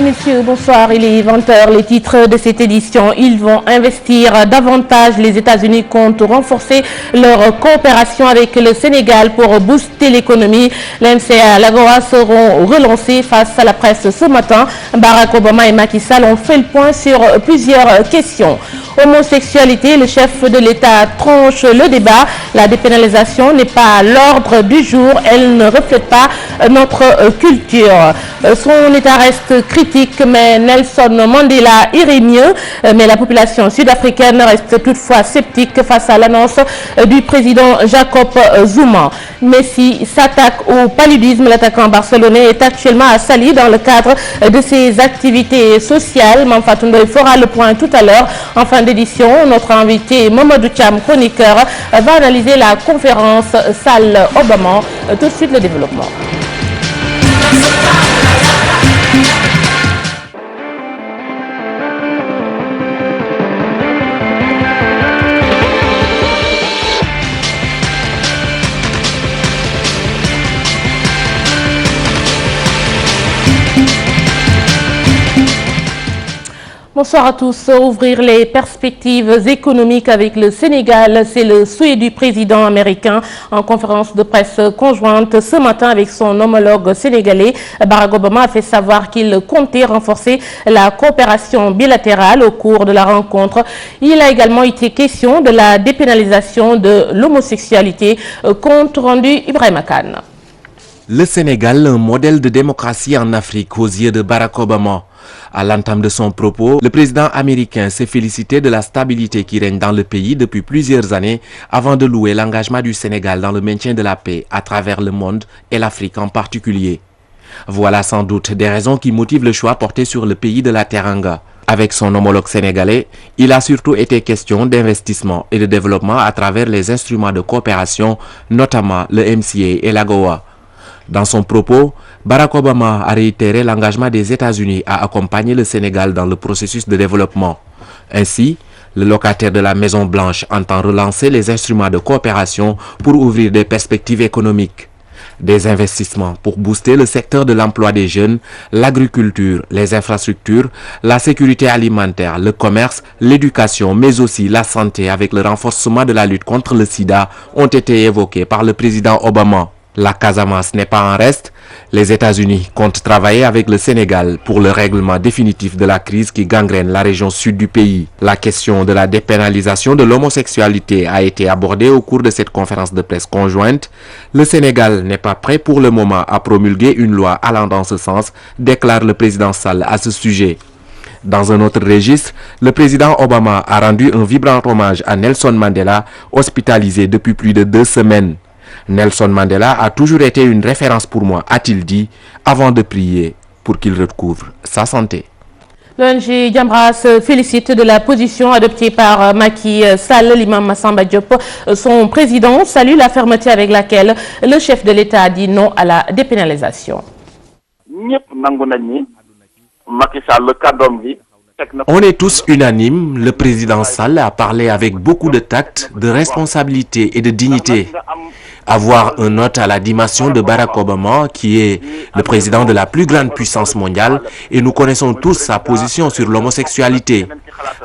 messieurs, bonsoir. Il est 20h. Les titres de cette édition. Ils vont investir davantage. Les États-Unis comptent renforcer leur coopération avec le Sénégal pour booster l'économie. L'MCA, l'AGOA seront relancés face à la presse ce matin. Barack Obama et Macky Sall ont fait le point sur plusieurs questions. Homosexualité, le chef de l'État tranche le débat. La dépénalisation n'est pas à l'ordre du jour. Elle ne reflète pas notre culture. Son état reste critique, mais Nelson Mandela irait mieux. Mais la population sud-africaine reste toutefois sceptique face à l'annonce du président Jacob Zuma. Messi s'attaque au paludisme. L'attaquant barcelonais est actuellement à Saly dans le cadre de ses activités sociales. Mamfatou Ndoye fera le point tout à l'heure. En fin d'édition, notre invité Mamadou Thiam, chroniqueur, va analyser la conférence Sall-Obama. Tout de suite le développement. Bonsoir à tous. Ouvrir les perspectives économiques avec le Sénégal, c'est le souhait du président américain en conférence de presse conjointe ce matin avec son homologue sénégalais. Barack Obama a fait savoir qu'il comptait renforcer la coopération bilatérale au cours de la rencontre. Il a également été question de la dépénalisation de l'homosexualité. Compte rendu Ibrahima Khan. Le Sénégal, un modèle de démocratie en Afrique aux yeux de Barack Obama. À l'entame de son propos, le président américain s'est félicité de la stabilité qui règne dans le pays depuis plusieurs années avant de louer l'engagement du Sénégal dans le maintien de la paix à travers le monde et l'Afrique en particulier. Voilà sans doute des raisons qui motivent le choix porté sur le pays de la Teranga. Avec son homologue sénégalais, il a surtout été question d'investissement et de développement à travers les instruments de coopération, notamment le MCA et l'AGOA. Dans son propos, Barack Obama a réitéré l'engagement des États-Unis à accompagner le Sénégal dans le processus de développement. Ainsi, le locataire de la Maison-Blanche entend relancer les instruments de coopération pour ouvrir des perspectives économiques. Des investissements pour booster le secteur de l'emploi des jeunes, l'agriculture, les infrastructures, la sécurité alimentaire, le commerce, l'éducation, mais aussi la santé avec le renforcement de la lutte contre le sida ont été évoqués par le président Obama. La Casamance n'est pas en reste. Les États-Unis comptent travailler avec le Sénégal pour le règlement définitif de la crise qui gangrène la région sud du pays. La question de la dépénalisation de l'homosexualité a été abordée au cours de cette conférence de presse conjointe. Le Sénégal n'est pas prêt pour le moment à promulguer une loi allant dans ce sens, déclare le président Sall à ce sujet. Dans un autre registre, le président Obama a rendu un vibrant hommage à Nelson Mandela, hospitalisé depuis plus de 2 semaines. Nelson Mandela a toujours été une référence pour moi, a-t-il dit, avant de prier pour qu'il recouvre sa santé. L'ONG Jamra se félicite de la position adoptée par Macky Sall. L'imam Massamba Diop, son président, salue la fermeté avec laquelle le chef de l'État a dit non à la dépénalisation. On est tous unanimes. Le président Sall a parlé avec beaucoup de tact, de responsabilité et de dignité. Avoir un hôte à la dimension de Barack Obama, qui est le président de la plus grande puissance mondiale, et nous connaissons tous sa position sur l'homosexualité.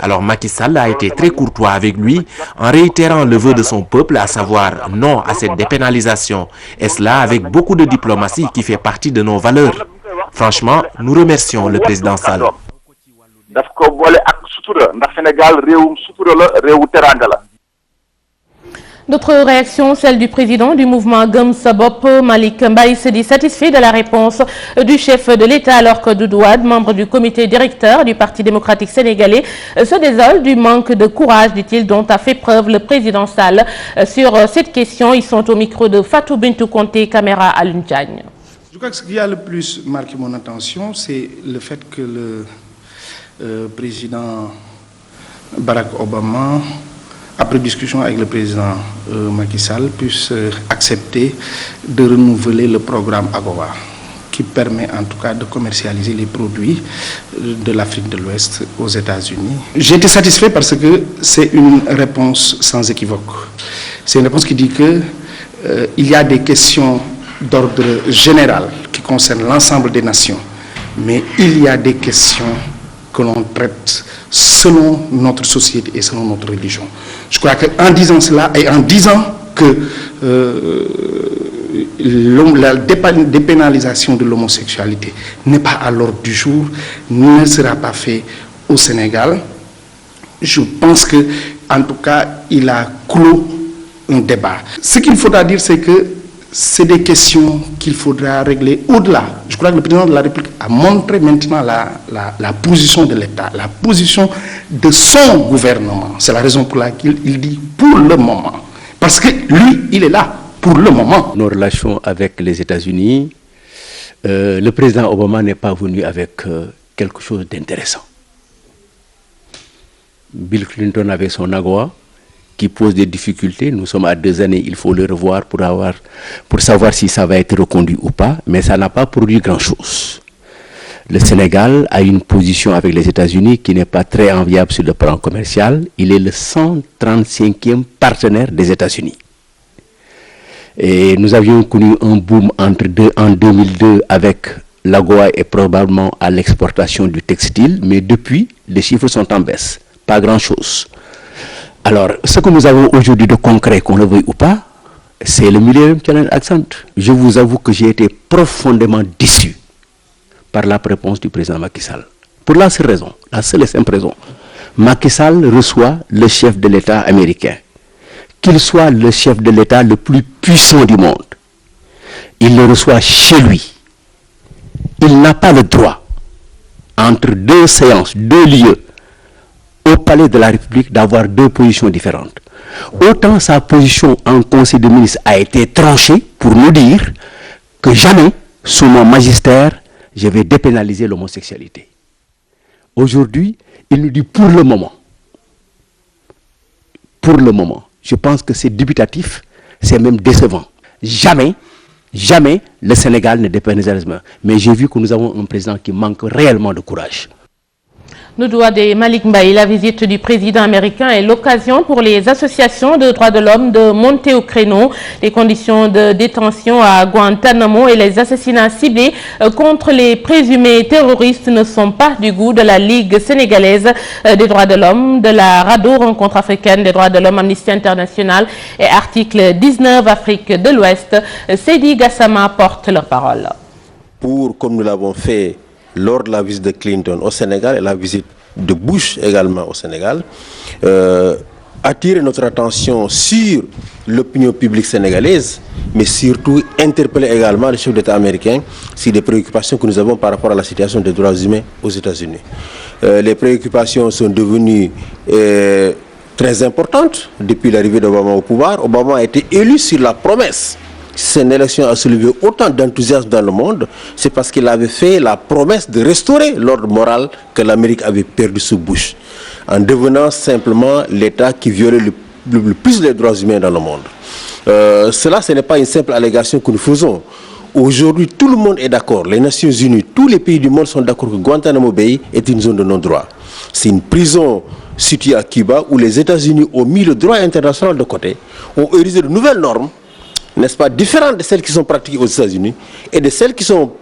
Alors Macky Sall a été très courtois avec lui en réitérant le vœu de son peuple, à savoir non à cette dépénalisation, et cela avec beaucoup de diplomatie qui fait partie de nos valeurs. Franchement, nous remercions le président Sall. D'autres réactions, celle du président du mouvement Gëm Sa Bopp, Malick Mbaye, se dit satisfait de la réponse du chef de l'État, alors que Doudou Wade, membre du comité directeur du Parti démocratique sénégalais, se désole du manque de courage, dit-il, dont a fait preuve le président Sall. Sur cette question, ils sont au micro de Fatou Bintou Conté, caméra à Lundiagne. Je crois que ce qui a le plus marqué mon attention, c'est le fait que le président Barack Obama, après discussion avec le président Macky Sall, puisse accepter de renouveler le programme AGOA, qui permet en tout cas de commercialiser les produits de l'Afrique de l'Ouest aux États-Unis. J'ai été satisfait parce que c'est une réponse sans équivoque. C'est une réponse qui dit que il y a des questions d'ordre général qui concernent l'ensemble des nations mais il y a des questions que l'on traite selon notre société et selon notre religion. Je crois qu'en disant cela et en disant que la dépénalisation de l'homosexualité n'est pas à l'ordre du jour, ne sera pas fait au Sénégal, je pense que, en tout cas, il a clos un débat. Ce qu'il faudra dire, c'est que c'est des questions qu'il faudra régler au-delà. Je crois que le président de la République a montré maintenant la position de l'État, la position de son gouvernement. C'est la raison pour laquelle il dit pour le moment. Parce que lui, il est là pour le moment. Nos relations avec les États-Unis, le président Obama n'est pas venu avec quelque chose d'intéressant. Bill Clinton avait son AGOA qui pose des difficultés. Nous sommes à 2 années, il faut le revoir pour savoir si ça va être reconduit ou pas, mais ça n'a pas produit grand-chose. Le Sénégal a une position avec les États-Unis qui n'est pas très enviable sur le plan commercial. Il est le 135e partenaire des États-Unis. Et nous avions connu un boom en 2002 avec l'AGOA et probablement à l'exportation du textile, mais depuis, les chiffres sont en baisse. Pas grand-chose. Alors, ce que nous avons aujourd'hui de concret, qu'on le veuille ou pas, c'est le Millennium Challenge Accent. Je vous avoue que j'ai été profondément déçu par la réponse du président Macky Sall. Pour la seule raison, la seule et simple raison, Macky Sall reçoit le chef de l'État américain. Qu'il soit le chef de l'État le plus puissant du monde, il le reçoit chez lui. Il n'a pas le droit, entre 2 séances, 2 lieux, au palais de la République, d'avoir 2 positions différentes. Autant sa position en Conseil des ministres a été tranchée pour nous dire que jamais, sous mon magistère, je vais dépénaliser l'homosexualité. Aujourd'hui, il nous dit pour le moment. Pour le moment. Je pense que c'est dubitatif, c'est même décevant. Jamais, jamais le Sénégal ne dépénalisera. Mais j'ai vu que nous avons un président qui manque réellement de courage. Nous doit de Malick Mbaye, la visite du président américain est l'occasion pour les associations de droits de l'homme de monter au créneau. Les conditions de détention à Guantanamo et les assassinats ciblés contre les présumés terroristes ne sont pas du goût de la Ligue sénégalaise des droits de l'homme, de la RADDHO, Rencontre africaine des droits de l'homme, Amnesty International et article 19 Afrique de l'Ouest. Seydi Gassama porte leur parole. Pour, comme nous l'avons fait lors de la visite de Clinton au Sénégal et la visite de Bush également au Sénégal, attirer notre attention sur l'opinion publique sénégalaise, mais surtout interpeller également le chef d'État américain sur les préoccupations que nous avons par rapport à la situation des droits humains aux États-Unis. Les préoccupations sont devenues très importantes depuis l'arrivée d'Obama au pouvoir. Obama a été élu sur la promesse. Si cette élection a soulevé autant d'enthousiasme dans le monde, c'est parce qu'il avait fait la promesse de restaurer l'ordre moral que l'Amérique avait perdu sous Bush, en devenant simplement l'État qui violait le plus les droits humains dans le monde. Cela, ce n'est pas une simple allégation que nous faisons. Aujourd'hui, tout le monde est d'accord. Les Nations Unies, tous les pays du monde sont d'accord que Guantanamo Bay est une zone de non-droit. C'est une prison située à Cuba où les États-Unis ont mis le droit international de côté, ont érigé de nouvelles normes, n'est-ce pas, différentes de celles qui sont pratiquées aux États-Unis et de celles qui sont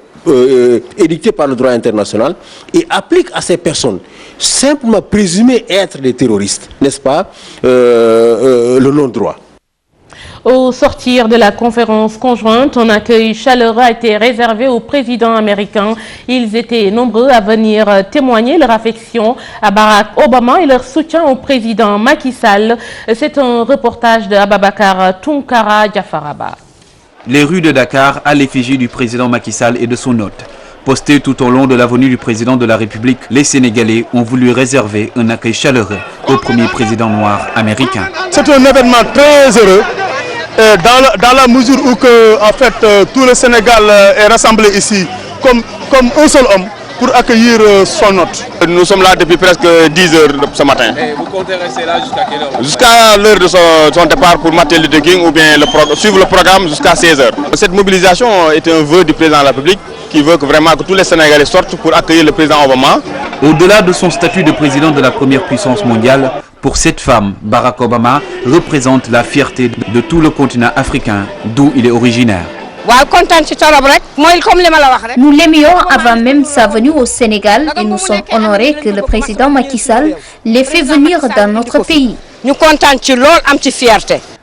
édictées par le droit international et appliquent à ces personnes simplement présumées être des terroristes, n'est-ce pas, le non-droit. Au sortir de la conférence conjointe, un accueil chaleureux a été réservé au président américain. Ils étaient nombreux à venir témoigner leur affection à Barack Obama et leur soutien au président Macky Sall. C'est un reportage de Ababakar Tunkara Jafaraba. Les rues de Dakar à l'effigie du président Macky Sall et de son hôte. Postés tout au long de l'avenue du président de la République, les Sénégalais ont voulu réserver un accueil chaleureux au premier président noir américain. C'est un événement très heureux. Dans la mesure où en fait, tout le Sénégal est rassemblé ici comme un seul homme pour accueillir son hôte. Nous sommes là depuis presque 10 heures ce matin. Et vous comptez rester là jusqu'à quelle heure? Jusqu'à l'heure de son départ pour Martin Luther King ou bien suivre le programme jusqu'à 16 heures. Cette mobilisation est un vœu du président de la République qui veut que vraiment que tous les Sénégalais sortent pour accueillir le président Obama. Au-delà de son statut de président de la première puissance mondiale, pour cette femme, Barack Obama représente la fierté de tout le continent africain d'où il est originaire. Nous l'aimions avant même sa venue au Sénégal et nous sommes honorés que le président Macky Sall l'ait fait venir dans notre pays.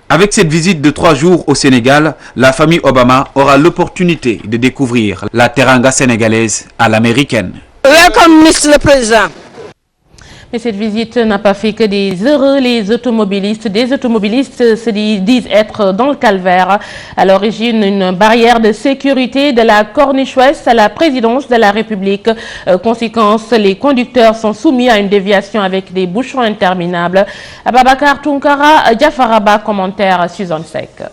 Avec cette visite de 3 jours au Sénégal, la famille Obama aura l'opportunité de découvrir la teranga sénégalaise à l'américaine. Welcome, Mr. le Président. Mais cette visite n'a pas fait que des heureux. Les automobilistes, se disent être dans le calvaire. À l'origine, une barrière de sécurité de la Corniche Ouest à la présidence de la République. Conséquence, les conducteurs sont soumis à une déviation avec des bouchons interminables. Ababakar Tunkara, Diafaraba, commentaire Suzanne Sek.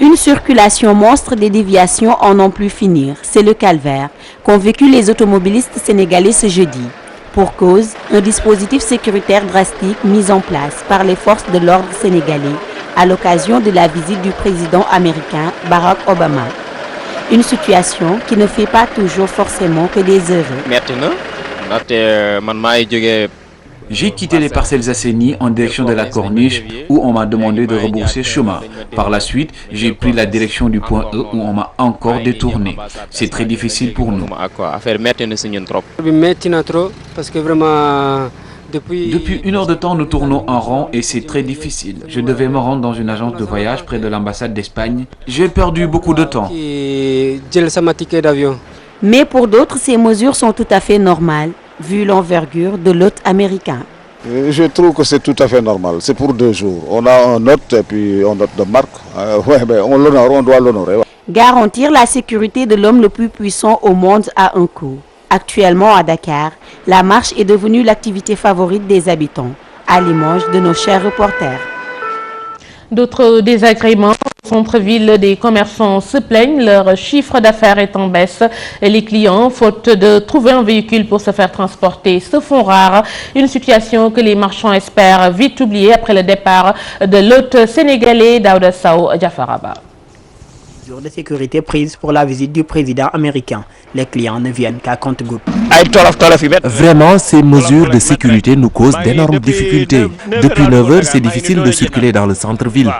Une circulation monstre, des déviations en n'ont plus finir. C'est le calvaire qu'ont vécu les automobilistes sénégalais ce jeudi. Pour cause, un dispositif sécuritaire drastique mis en place par les forces de l'ordre sénégalais à l'occasion de la visite du président américain Barack Obama. Une situation qui ne fait pas toujours forcément que des heureux. J'ai quitté les parcelles assainies en direction de la Corniche où on m'a demandé de rebourser chemin. Par la suite, j'ai pris la direction du point E où on m'a encore détourné. C'est très difficile pour nous. Depuis 1 heure de temps, nous tournons en rond et c'est très difficile. Je devais me rendre dans une agence de voyage près de l'ambassade d'Espagne. J'ai perdu beaucoup de temps. Mais pour d'autres, ces mesures sont tout à fait normales, vu l'envergure de l'hôte américain. Je trouve que c'est tout à fait normal. C'est pour 2 jours. On a un hôte et puis un hôte de marque. On l'honore, on doit l'honorer. Garantir la sécurité de l'homme le plus puissant au monde a un coût. Actuellement à Dakar, la marche est devenue l'activité favorite des habitants, à l'image de nos chers reporters. D'autres désagréments. Au centre-ville, des commerçants se plaignent, leur chiffre d'affaires est en baisse. Les clients, faute de trouver un véhicule pour se faire transporter, se font rares. Une situation que les marchands espèrent vite oublier après le départ de l'hôte sénégalais Daouda Sow Diafaraba. De sécurité prise pour la visite du président américain. Les clients ne viennent qu'à compte-gouttes. Vraiment, ces mesures de sécurité nous causent d'énormes difficultés. Depuis 9 heures, c'est difficile de circuler dans le centre-ville.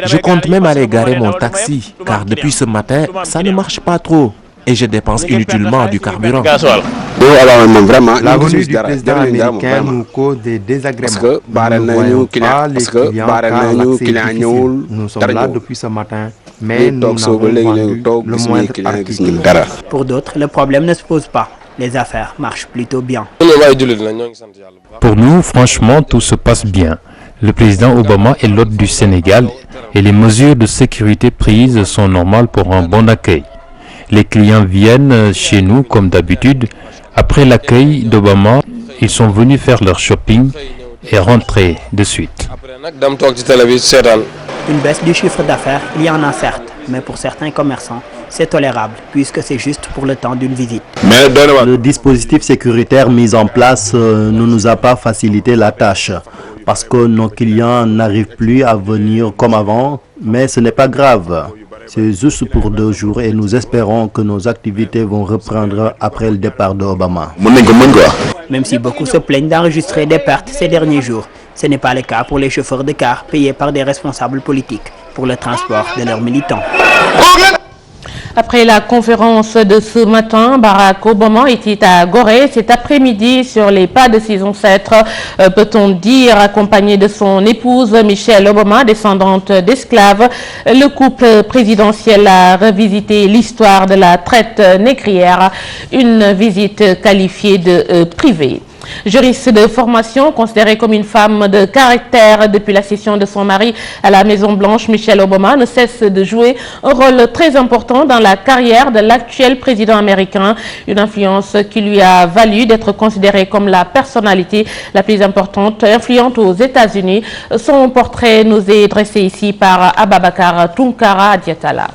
Je compte même aller garer mon taxi, car depuis ce matin, ça ne marche pas trop. Et je dépense inutilement du carburant. La venue du président américain nous cause des désagréments. Nous ne voyons pas les clients car l'accès est difficile. Nous sommes là depuis ce matin, mais nous n'avons vendu le moindre article. Pour d'autres, le problème ne se pose pas. Les affaires marchent plutôt bien. Pour nous, franchement, tout se passe bien. Le président Obama est l'hôte du Sénégal et les mesures de sécurité prises sont normales pour un bon accueil. Les clients viennent chez nous comme d'habitude. Après l'accueil d'Obama, ils sont venus faire leur shopping et rentrer de suite. Une baisse du chiffre d'affaires, il y en a certes, mais pour certains commerçants, c'est tolérable puisque c'est juste pour le temps d'une visite. Le dispositif sécuritaire mis en place ne nous a pas facilité la tâche parce que nos clients n'arrivent plus à venir comme avant, mais ce n'est pas grave. C'est juste pour 2 jours et nous espérons que nos activités vont reprendre après le départ d'Obama. Même si beaucoup se plaignent d'enregistrer des pertes ces derniers jours, ce n'est pas le cas pour les chauffeurs de cars payés par des responsables politiques pour le transport de leurs militants. Après la conférence de ce matin, Barack Obama était à Gorée cet après-midi sur les pas de ses ancêtres, peut-on dire, accompagné de son épouse Michelle Obama, descendante d'esclaves. Le couple présidentiel a revisité l'histoire de la traite négrière, une visite qualifiée de privée. Juriste de formation, considérée comme une femme de caractère depuis la cession de son mari à la Maison-Blanche, Michelle Obama ne cesse de jouer un rôle très important dans la carrière de l'actuel président américain, une influence qui lui a valu d'être considérée comme la personnalité la plus importante, influente aux États-Unis. Son portrait nous est dressé ici par Ababakar Tunkara Diatala.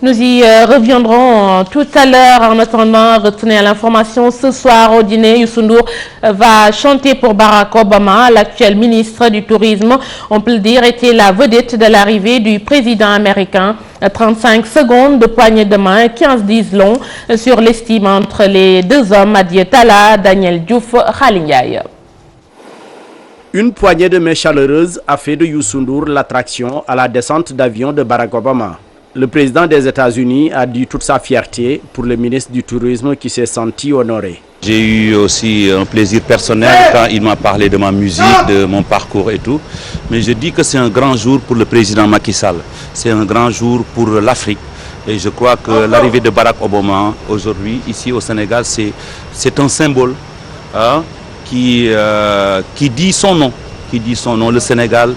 Nous y reviendrons tout à l'heure. En attendant, retenez à l'information, ce soir au dîner, Youssou Ndour va chanter pour Barack Obama. L'actuel ministre du Tourisme, on peut le dire, était la vedette de l'arrivée du président américain. 35 secondes de poignée de main, 15 disent long sur l'estime entre les deux hommes, Adieu Tala, Daniel Diouf, Khalil Ndiaye. Une poignée de mains chaleureuses a fait de Youssou Ndour l'attraction à la descente d'avion de Barack Obama. Le président des États-Unis a dit toute sa fierté pour le ministre du Tourisme qui s'est senti honoré. J'ai eu aussi un plaisir personnel quand il m'a parlé de ma musique, de mon parcours et tout. Mais je dis que c'est un grand jour pour le président Macky Sall. C'est un grand jour pour l'Afrique. Et je crois que l'arrivée de Barack Obama aujourd'hui ici au Sénégal, c'est un symbole qui dit son nom. Qui dit son nom. Le Sénégal,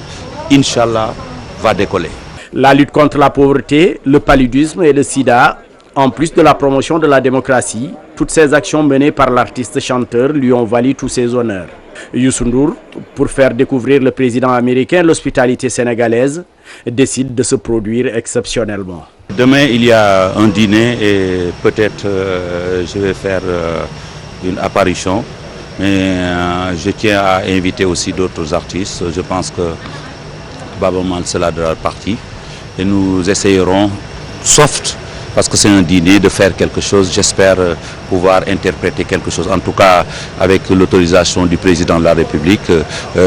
Inch'Allah, va décoller. La lutte contre la pauvreté, le paludisme et le sida, en plus de la promotion de la démocratie, toutes ces actions menées par l'artiste chanteur lui ont valu tous ses honneurs. Youssou Ndour, pour faire découvrir le président américain l'hospitalité sénégalaise, décide de se produire exceptionnellement. Demain, il y a un dîner et peut-être je vais faire une apparition. Mais je tiens à inviter aussi d'autres artistes. Je pense que Baba Maal sera de la partie. Et nous essayerons, soft, parce que c'est un dîner, de faire quelque chose. J'espère pouvoir interpréter quelque chose. En tout cas, avec l'autorisation du président de la République,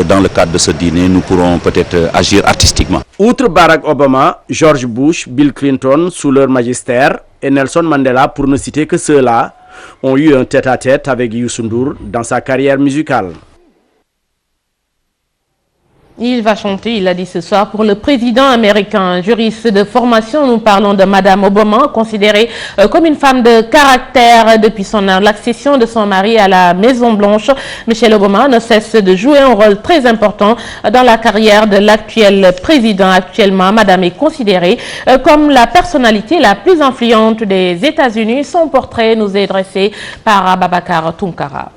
dans le cadre de ce dîner, nous pourrons peut-être agir artistiquement. Outre Barack Obama, George Bush, Bill Clinton, sous leur magistère, et Nelson Mandela, pour ne citer que ceux-là, ont eu un tête-à-tête avec Youssou Ndour dans sa carrière musicale. Il va chanter, il a dit ce soir, pour le président américain. Juriste de formation, nous parlons de Madame Obama, considérée comme une femme de caractère depuis l'accession de son mari à la Maison-Blanche. Michelle Obama ne cesse de jouer un rôle très important dans la carrière de l'actuel président. Actuellement, Madame est considérée comme la personnalité la plus influente des États-Unis. Son portrait nous est dressé par Ababakar Tunkara.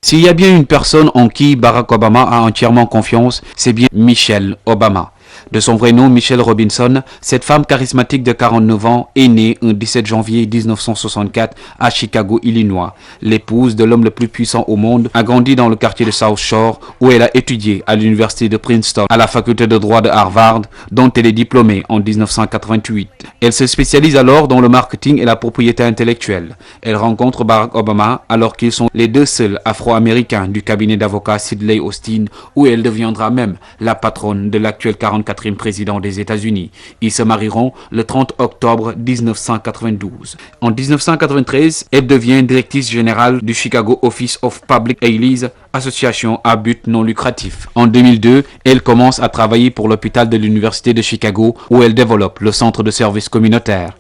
S'il y a bien une personne en qui Barack Obama a entièrement confiance, c'est bien Michelle Obama. De son vrai nom, Michelle Robinson, cette femme charismatique de 49 ans est née un 17 janvier 1964 à Chicago, Illinois. L'épouse de l'homme le plus puissant au monde a grandi dans le quartier de South Shore où elle a étudié à l'université de Princeton, à la faculté de droit de Harvard, dont elle est diplômée en 1988. Elle se spécialise alors dans le marketing et la propriété intellectuelle. Elle rencontre Barack Obama alors qu'ils sont les deux seuls Afro-Américains du cabinet d'avocats Sidley Austin, où elle deviendra même la patronne de l'actuel 44e président des États-Unis. Ils se marieront le 30 octobre 1992. En 1993, elle devient directrice générale du Chicago Office of Public Aid, association à but non lucratif. En 2002, elle commence à travailler pour l'hôpital de l'Université de Chicago où elle développe le centre de services communautaires.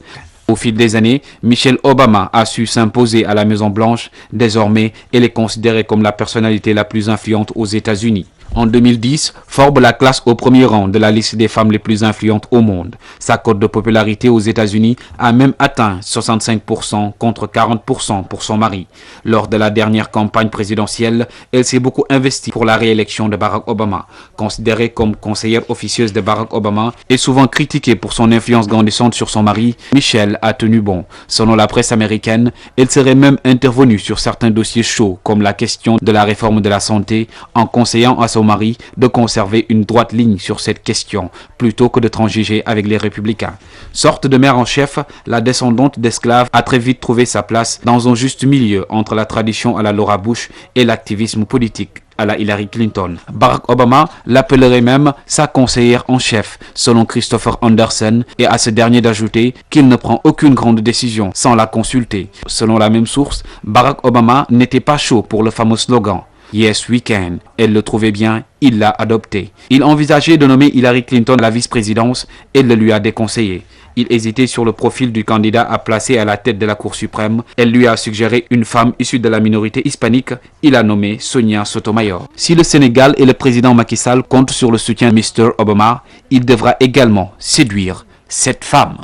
Au fil des années, Michelle Obama a su s'imposer à la Maison-Blanche. Désormais, elle est considérée comme la personnalité la plus influente aux États-Unis. En 2010, Forbes la classe au premier rang de la liste des femmes les plus influentes au monde. Sa cote de popularité aux États-Unis a même atteint 65% contre 40% pour son mari. Lors de la dernière campagne présidentielle, elle s'est beaucoup investie pour la réélection de Barack Obama. Considérée comme conseillère officieuse de Barack Obama et souvent critiquée pour son influence grandissante sur son mari, Michelle a tenu bon. Selon la presse américaine, elle serait même intervenue sur certains dossiers chauds comme la question de la réforme de la santé en conseillant à son mari de conserver une droite ligne sur cette question plutôt que de transiger avec les républicains. Sorte de mère en chef, la descendante d'esclaves a très vite trouvé sa place dans un juste milieu entre la tradition à la Laura Bush et l'activisme politique à la Hillary Clinton. Barack Obama l'appellerait même sa conseillère en chef, selon Christopher Anderson, et à ce dernier d'ajouter qu'il ne prend aucune grande décision sans la consulter. Selon la même source, Barack Obama n'était pas chaud pour le fameux slogan Yes, we can. Elle le trouvait bien, il l'a adopté. Il envisageait de nommer Hillary Clinton à la vice-présidence, elle le lui a déconseillé. Il hésitait sur le profil du candidat à placer à la tête de la Cour suprême. Elle lui a suggéré une femme issue de la minorité hispanique. Il a nommé Sonia Sotomayor. Si le Sénégal et le président Macky Sall comptent sur le soutien de Mr. Obama, il devra également séduire cette femme.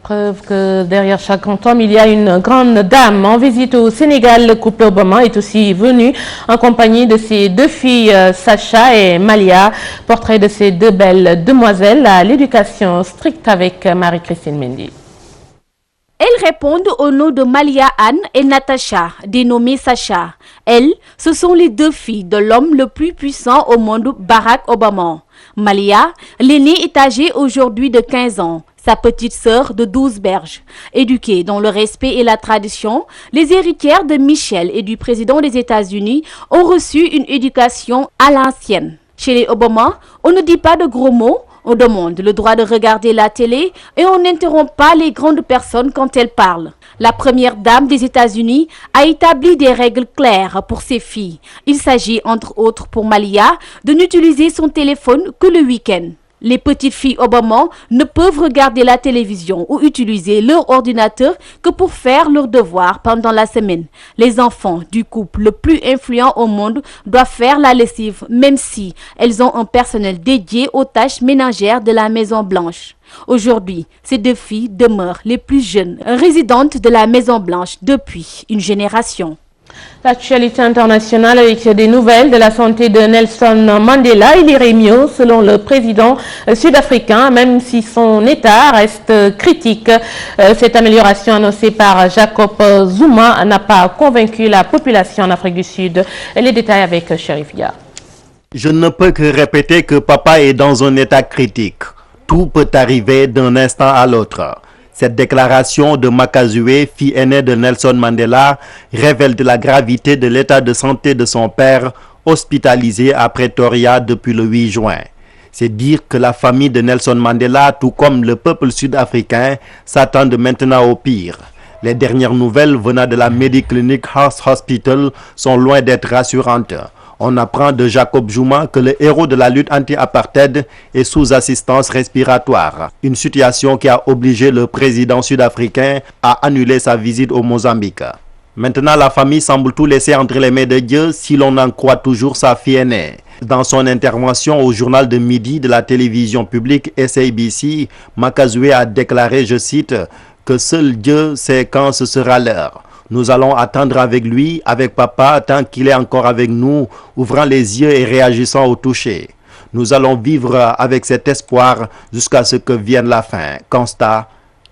Preuve que derrière chaque grand homme, il y a une grande dame. En visite au Sénégal, le couple Obama est aussi venu en compagnie de ses deux filles, Sacha et Malia. Portrait de ces deux belles demoiselles à l'éducation stricte avec Marie-Christine Mendy. Elles répondent au nom de Malia Anne et Natacha, dénommées Sacha. Elles, ce sont les deux filles de l'homme le plus puissant au monde, Barack Obama. Malia, l'aînée, est âgée aujourd'hui de 15 ans. sa petite sœur de 12 berges. Éduquées dans le respect et la tradition, les héritières de Michelle et du président des États-Unis ont reçu une éducation à l'ancienne. Chez les Obama, on ne dit pas de gros mots, on demande le droit de regarder la télé et on n'interrompt pas les grandes personnes quand elles parlent. La première dame des États-Unis a établi des règles claires pour ses filles. Il s'agit entre autres pour Malia de n'utiliser son téléphone que le week-end. Les petites filles Obama ne peuvent regarder la télévision ou utiliser leur ordinateur que pour faire leurs devoirs pendant la semaine. Les enfants du couple le plus influent au monde doivent faire la lessive, même si elles ont un personnel dédié aux tâches ménagères de la Maison Blanche. Aujourd'hui, ces deux filles demeurent les plus jeunes résidentes de la Maison Blanche depuis une génération. L'actualité internationale avec des nouvelles de la santé de Nelson Mandela. Il irait mieux selon le président sud-africain, même si son état reste critique. Cette amélioration annoncée par Jacob Zuma n'a pas convaincu la population en Afrique du Sud. Les détails avec Chérif Dia. Je ne peux que répéter que papa est dans un état critique. Tout peut arriver d'un instant à l'autre. Cette déclaration de Makazue, fille aînée de Nelson Mandela, révèle de la gravité de l'état de santé de son père, hospitalisé à Pretoria depuis le 8 juin. C'est dire que la famille de Nelson Mandela, tout comme le peuple sud-africain, s'attendent maintenant au pire. Les dernières nouvelles venant de la Mediclinic Heart Hospital sont loin d'être rassurantes. On apprend de Jacob Zuma que le héros de la lutte anti-apartheid est sous assistance respiratoire. Une situation qui a obligé le président sud-africain à annuler sa visite au Mozambique. Maintenant, la famille semble tout laisser entre les mains de Dieu si l'on en croit toujours sa fille aînée. Dans son intervention au journal de midi de la télévision publique SABC, Makazue a déclaré, je cite, que seul Dieu sait quand ce sera l'heure. Nous allons attendre avec lui, avec papa, tant qu'il est encore avec nous, ouvrant les yeux et réagissant au toucher. Nous allons vivre avec cet espoir jusqu'à ce que vienne la fin. Constat,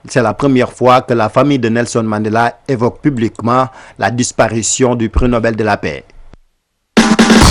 c'est la première fois que la famille de Nelson Mandela évoque publiquement la disparition du prix Nobel de la paix.